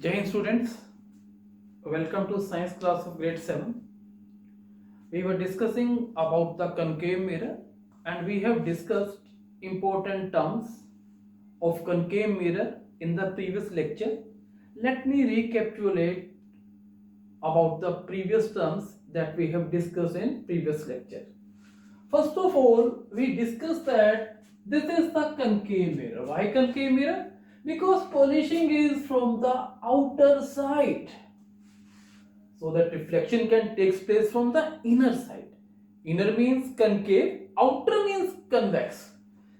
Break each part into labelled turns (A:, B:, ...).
A: Jai Hind students, welcome to science class of grade 7. We were discussing about the concave mirror and we have discussed important terms of concave mirror in the previous lecture. Let me recapitulate about the previous terms that we have discussed in previous lecture. First of all, we discussed that this is the concave mirror. Why concave mirror? Because polishing is from the outer side, so that reflection can take place from the inner side. Inner means concave, outer means convex.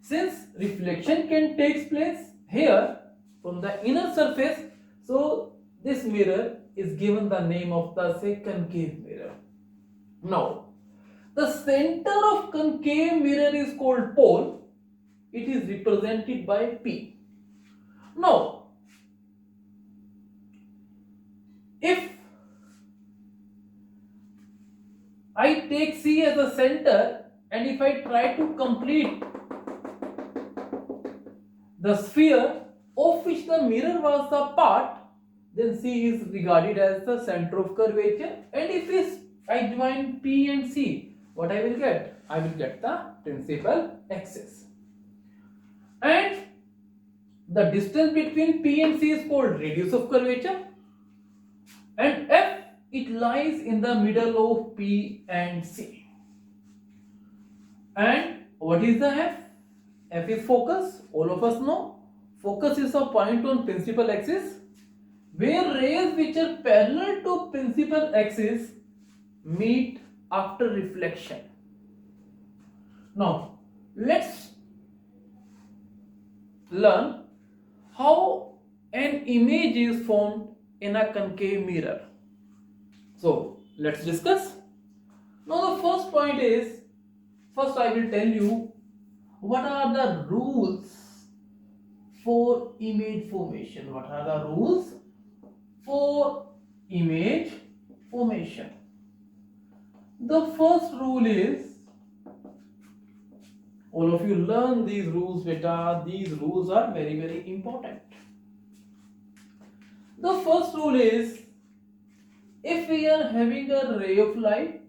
A: Since reflection can take place here from the inner surface, so this mirror is given the name of the concave mirror. Now, the center of concave mirror is called pole. It is represented by P. Now, if I take C as a center and if I try to complete the sphere of which the mirror was the part, then C is regarded as the center of curvature. And if I join P and C, what I will get? I will get the principal axis. And the distance between P and C is called radius of curvature. And F, it lies in the middle of P and C. And what is the F? F is focus. All of us know. Focus is a point on principal axis where rays which are parallel to principal axis meet after reflection. Now, let's learn how an image is formed in a concave mirror. So, let's discuss. Now, the first point is, first I will tell you what are the rules for image formation. What are the rules for image formation? The first rule is, all of you learn these rules, beta. These rules are very, very important. The first rule is, if we are having a ray of light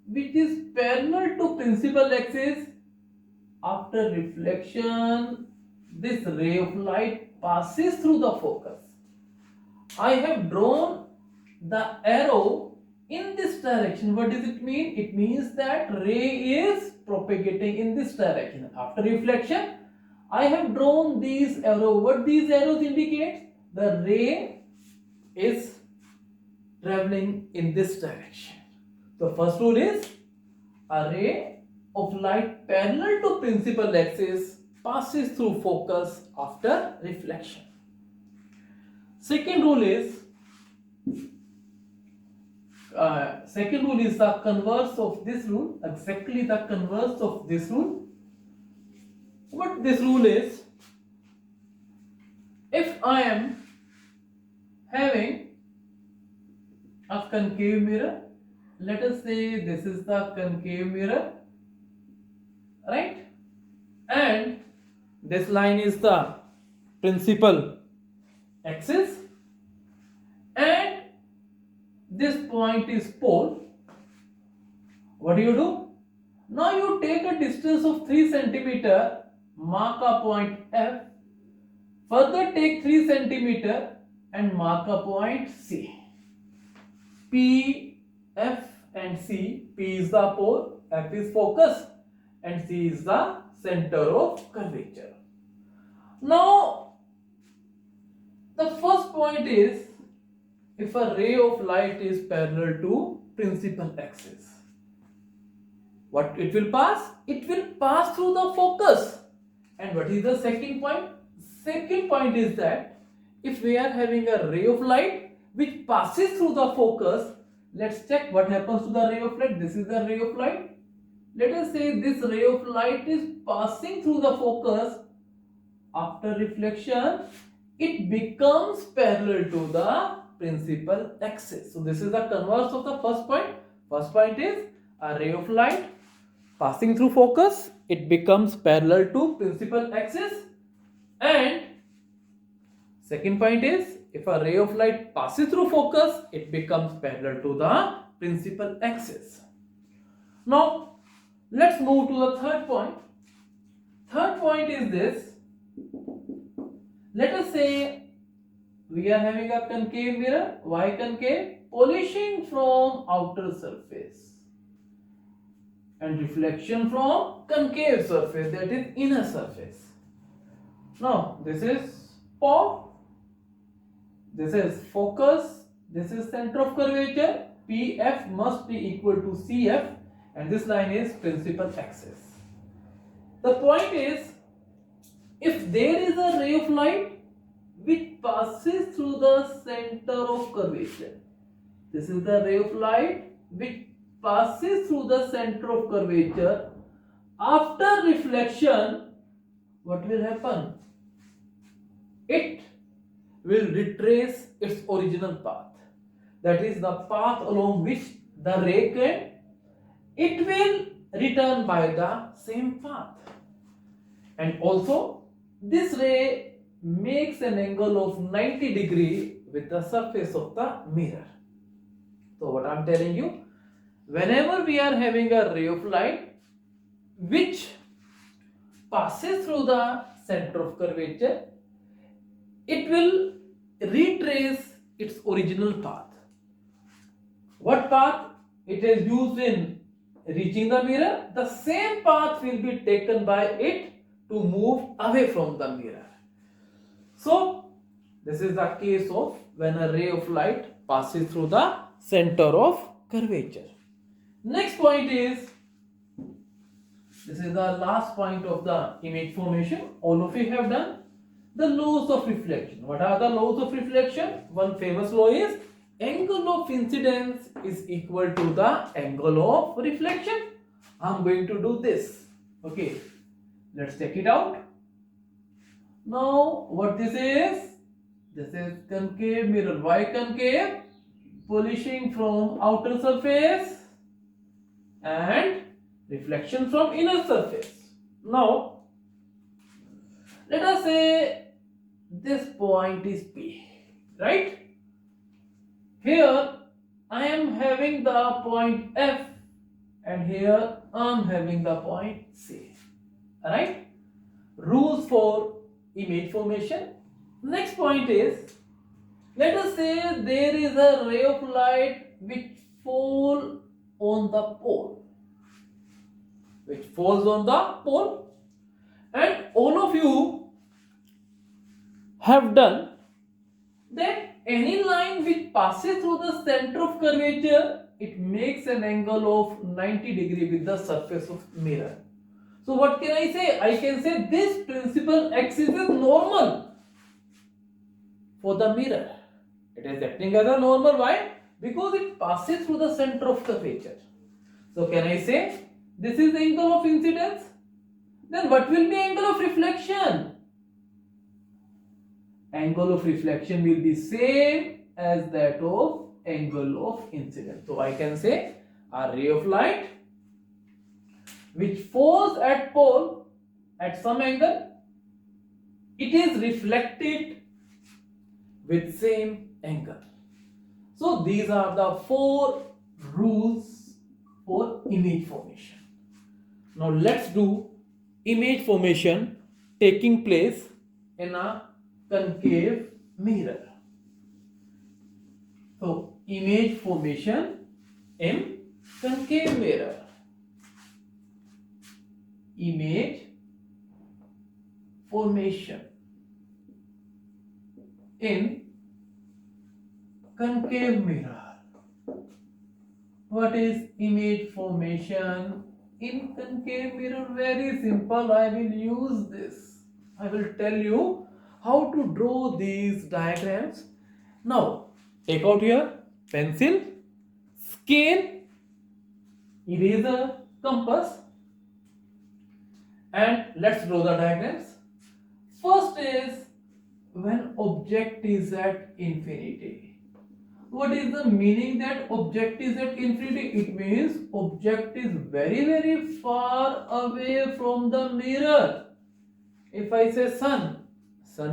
A: which is parallel to principal axis, after reflection, this ray of light passes through the focus. I have drawn the arrow in this direction. What does it mean? It means that ray is propagating in this direction. After reflection, I have drawn these arrows. What these arrows indicate? The ray is traveling in this direction. The first rule is, a ray of light parallel to principal axis passes through focus after reflection. Second rule is the converse of this rule, exactly the converse of this rule. What this rule is, if I am having a concave mirror, let us say this is the concave mirror, right? And this line is the principal axis and this point is pole. What do? Now you take a distance of 3 cm, mark a point F, further take 3 cm and mark a point C. P, F and C. P is the pole, F is focus and C is the center of curvature. Now, the first point is, if a ray of light is parallel to principal axis, what it will pass? It will pass through the focus. And what is the second point? Second point is that if we are having a ray of light which passes through the focus, let's check what happens to the ray of light. This is the ray of light. Let us say this ray of light is passing through the focus. After reflection, it becomes parallel to the principal axis. So this is the converse of the first point. First point is, a ray of light passing through focus, it becomes parallel to principal axis. And second point is, if a ray of light passes through focus, it becomes parallel to the principal axis. Now, let's move to the third point. Third point is this. Let us say we are having a concave mirror. Why concave? Polishing from outer surface and reflection from concave surface, that is inner surface. Now, this is pole, this is focus, this is center of curvature. PF must be equal to CF, and this line is principal axis. The point is, if there is a ray of light which passes through the center of curvature, this is the ray of light which passes through the center of curvature. After reflection, what will happen? It will retrace its original path. That is the path along which the ray came. It will return by the same path. And also, this ray makes an angle of 90 degree with the surface of the mirror. So what I am telling you, whenever we are having a ray of light which passes through the center of curvature, it will retrace its original path. What path it is used in reaching the mirror? The same path will be taken by it to move away from the mirror. So, this is the case of when a ray of light passes through the center of curvature. Next point is, this is the last point of the image formation. All of you have done the laws of reflection. What are the laws of reflection? One famous law is angle of incidence is equal to the angle of reflection. I am going to do this. Okay, let's check it out. Now, what this is? This is concave mirror. Why concave? Polishing from outer surface and reflection from inner surface. Now, let us say this point is P, right? Here I am having the point F and here I am having the point C. Alright? Rules for image formation. Next point is, let us say there is a ray of light which falls on the pole. And all of you have done that any line which passes through the center of curvature, it makes an angle of 90 degree with the surface of mirror. So what can I say? I can say this principal axis is normal for the mirror. It is acting as a normal. Why? Because it passes through the center of curvature. So can I say this is the angle of incidence? Then what will be angle of reflection? Angle of reflection will be same as that of angle of incidence. So I can say a ray of light which falls at pole at some angle, it is reflected with same angle. So these are the 4 rules for image formation. Now let's do image formation taking place in a concave mirror. So image formation in concave mirror. Image formation in concave mirror. What is image formation in concave mirror? Very simple. I will use this. I will tell you how to draw these diagrams. Now, take out your pencil, scale, eraser, compass, and let's draw the diagrams. First is when object is at infinity. What is the meaning that object is at infinity? It means object is very far away from the mirror. If I say sun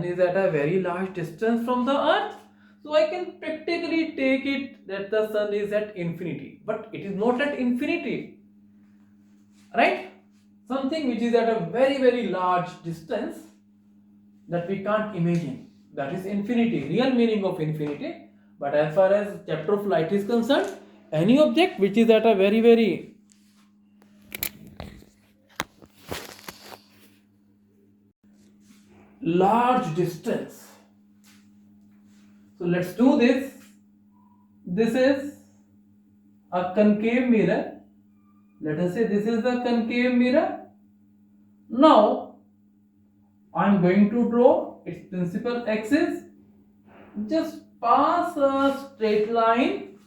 A: is at a very large distance from the earth. So I can practically take it that the sun is at infinity, but it is not at infinity, right? Something which is at a very very large distance that we can't imagine, that is infinity, real meaning of infinity. But as far as chapter of light is concerned, any object which is at a very very large distance. So let's do this. This is a concave mirror. Let us say this is the concave mirror. Now I am going to draw its principal axis. Just pass a straight line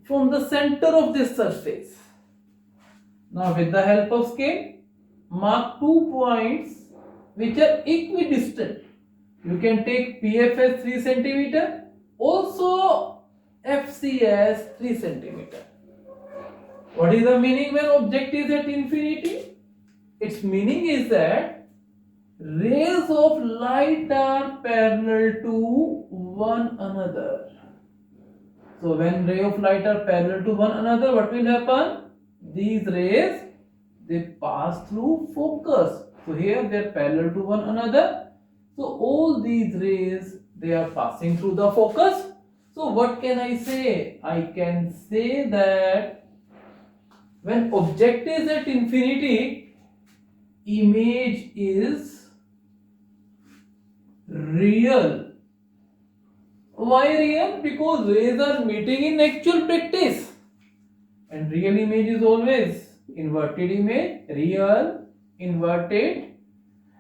A: from the center of this surface. Now with the help of scale, mark 2 points which are equidistant. You can take PF as 3 cm, also FC as 3 cm. What is the meaning when object is at infinity? Its meaning is that rays of light are parallel to one another. So when rays of light are parallel to one another, what will happen? These rays, they pass through focus. So here they are parallel to one another. So all these rays, they are passing through the focus. So what can I say? I can say that when object is at infinity, image is real. Why real? Because rays are meeting in actual practice. And real image is always inverted image, real, inverted.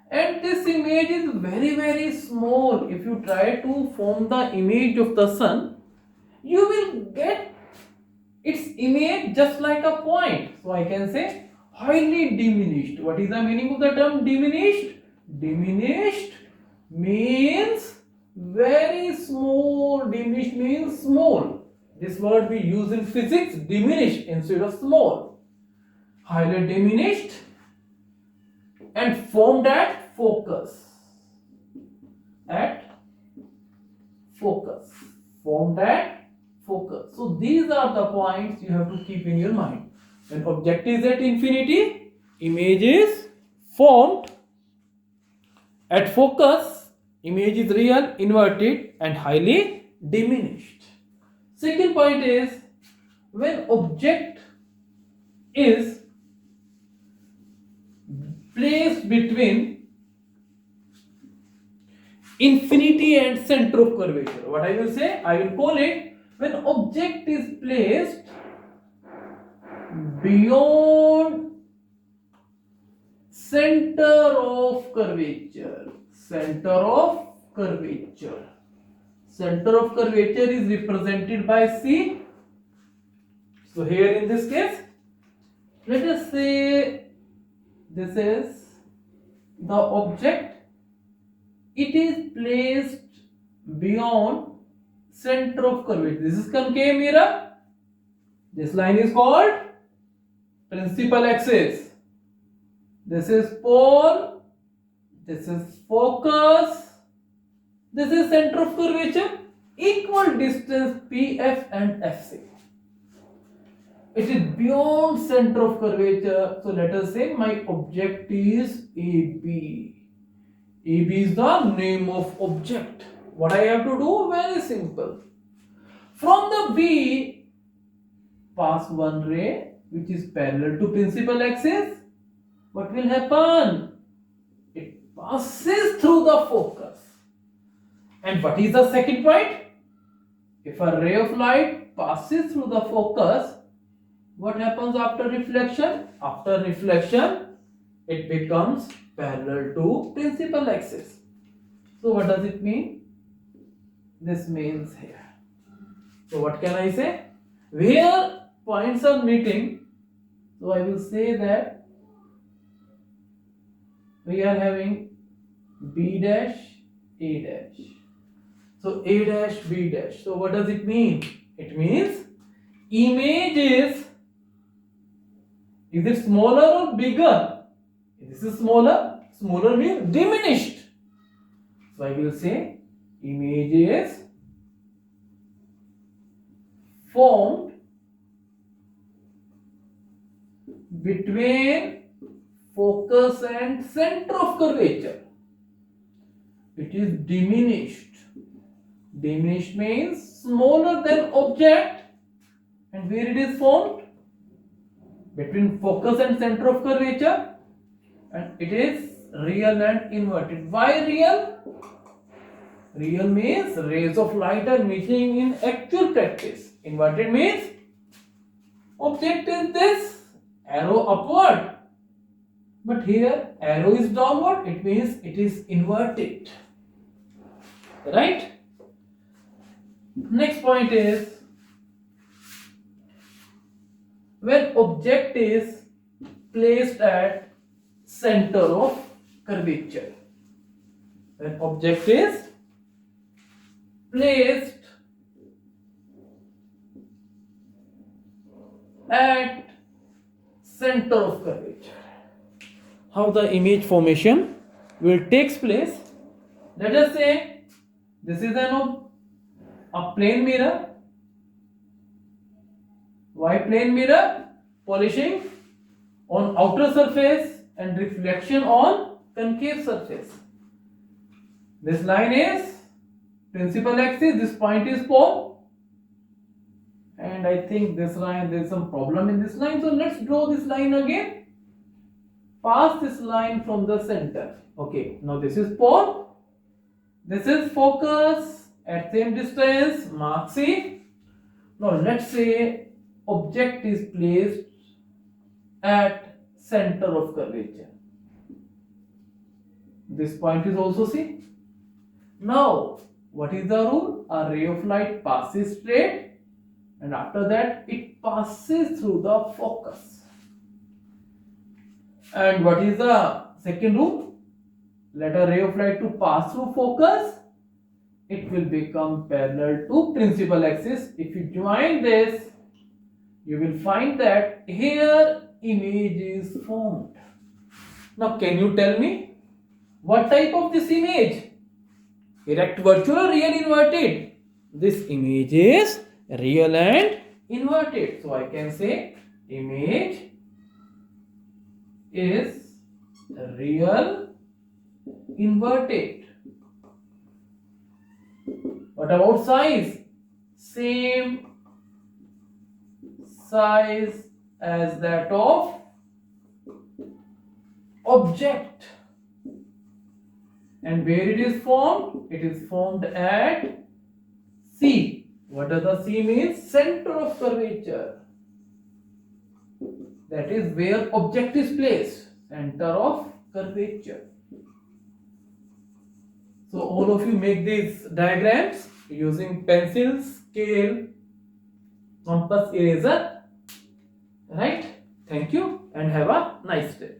A: And this image is very very small. If you try to form the image of the sun, you will get its image just like a point. So I can say highly diminished. What is the meaning of the term diminished? Diminished means very small. Diminished means small. This word we use in physics, diminished instead of small. Highly diminished and formed at focus. At focus. Formed at focus. So these are the points you have to keep in your mind. When object is at infinity, image is formed at focus, image is real, inverted and highly diminished. Second point is when object is placed between infinity and center of curvature. What I will say? I will call it when object is placed beyond center of curvature. Center of curvature. Center of curvature is represented by C. So here in this case, let us say this is the object. It is placed beyond center of curvature. This is concave mirror. This line is called principal axis. This is pole. This is focus. This is center of curvature. Equal distance PF and FC. It is beyond center of curvature. So let us say my object is AB. AB is the name of object. What I have to do? Very simple. From the B, pass one ray which is parallel to principal axis. What will happen? It passes through the focus. And what is the second point? If a ray of light passes through the focus, what happens after reflection? After reflection, it becomes parallel to principal axis. So what does it mean? This means here. So what can I say? Where points are meeting, so I will say that we are having B dash, A dash. So A dash, B dash. So what does it mean? It means image is it smaller or bigger? This is smaller. Smaller means diminished. So I will say image is formed between focus and center of curvature. It is diminished. Diminished means smaller than object. And where it is formed? Between focus and center of curvature. And it is real and inverted. Why real? Real means rays of light are meeting in actual practice. Inverted means object is this, arrow upward. But here arrow is downward, it means it is inverted. Right? Next point is when object is placed at center of curvature. When object is placed at center of curvature. How the image formation will takes place? Let us say this is a plane mirror. Why plane mirror? Polishing on outer surface and reflection on concave surface. This line is principal axis, this point is pole, and I think this line, there is some problem in this line, so let's draw this line again. Pass this line from the center. Okay, now this is pole, this is focus at same distance, mark C. Now let's say object is placed at center of curvature. This point is also C. Now what is the rule? A ray of light passes straight and after that it passes through the focus. And what is the second rule? Let a ray of light to pass through focus, it will become parallel to principal axis. If you join this, you will find that here image is formed. Now can you tell me what type of this image? Erect, virtual or real inverted? This image is real and inverted. So I can say image is real inverted. What about size? Same size as that of object. And where it is formed? It is formed at C. What does the C mean? Center of curvature. That is where object is placed. Center of curvature. So all of you make these diagrams using pencil, scale, compass, eraser. Right? Thank you and have a nice day.